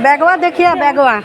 बैगवा देखिए बैगवा।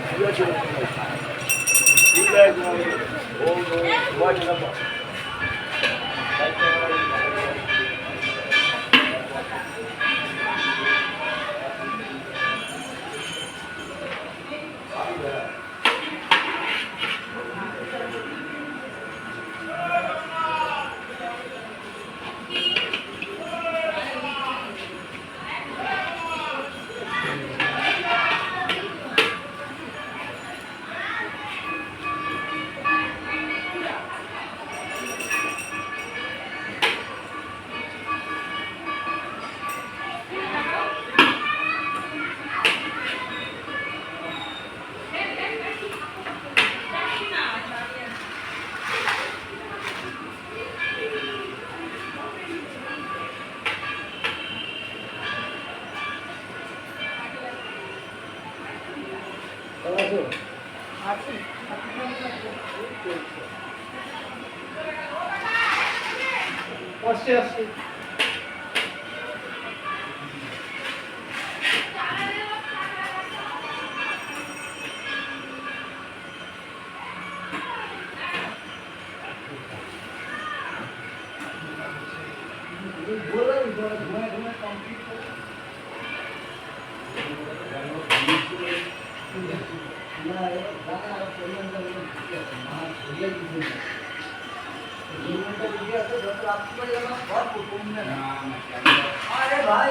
अरे भाई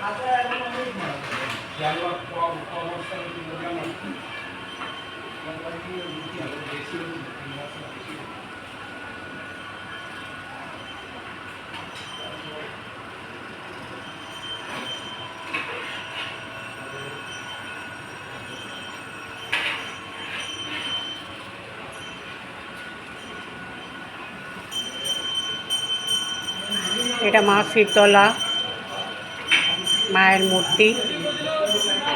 खाता है এটা মা শীতলা মায়ের মূর্তি।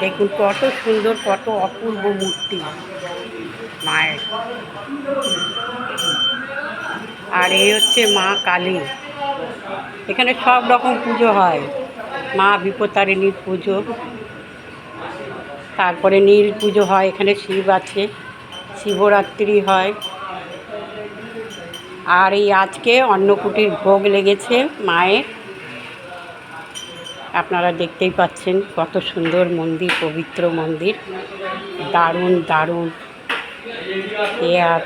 দেখুন কত সুন্দর, কত অপূর্ব মূর্তি মায়ের। আর এই হচ্ছে মা কালী। এখানে সব রকম পুজো হয়। মা বিপত্তারিণীর পুজো, তারপরে নীল পুজো হয়। এখানে শিব আছে, শিবরাত্রি হয়। আর এই আজকে অন্নকূটির ভোগ লেগেছে মায়ের। আপনারা দেখতেই পাচ্ছেন কত সুন্দর মন্দির, পবিত্র মন্দির, দারুণ দারুণ। এ আর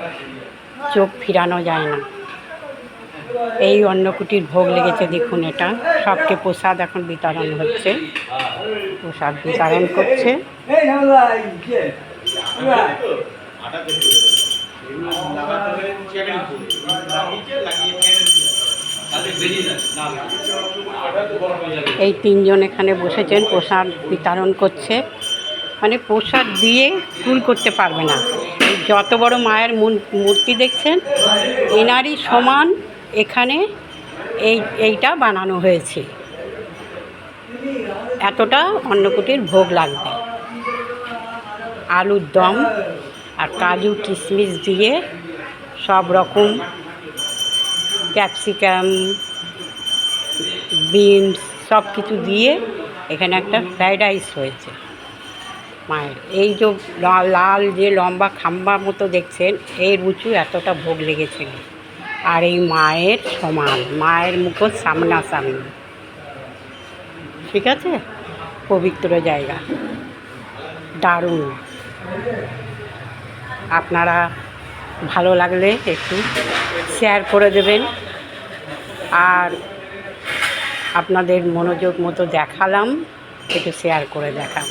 চোখ ফিরানো যায় না। এই অন্নকূটির ভোগ লেগেছে, দেখুন এটা। সবকে প্রসাদ এখন বিতরণ হচ্ছে, প্রসাদ বিতরণ করছে। এই তিনজন এখানে বসেছেন, প্রসাদ বিতরণ করছে। মানে প্রসাদ দিয়ে ফুল করতে পারবে না। যত বড় মায়ের মূর্তি দেখছেন, এনারই সমান এখানে এইটা বানানো হয়েছে। এতটা অন্নকূটির ভোগ লাগবে। আলুর দম আর কাজু কিশমিশ দিয়ে সব রকম, ক্যাপসিকাম, বিনস সব কিছু দিয়ে এখানে একটা ফ্রাইড রাইস হয়েছে মায়ের। এই যে লাল যে লম্বা খাম্বা মতো দেখছেন, এর উঁচু এতটা ভোগ লেগেছে। আর এই মায়ের সমান, মায়ের মুখো সামনাসামনি। ঠিক আছে, পবিত্র জায়গা, দারুণ। আপনারা ভালো লাগলে একটু শেয়ার করে দেবেন। আর আপনাদের মনোযোগ মতো দেখালাম, একটু শেয়ার করে দেবেন।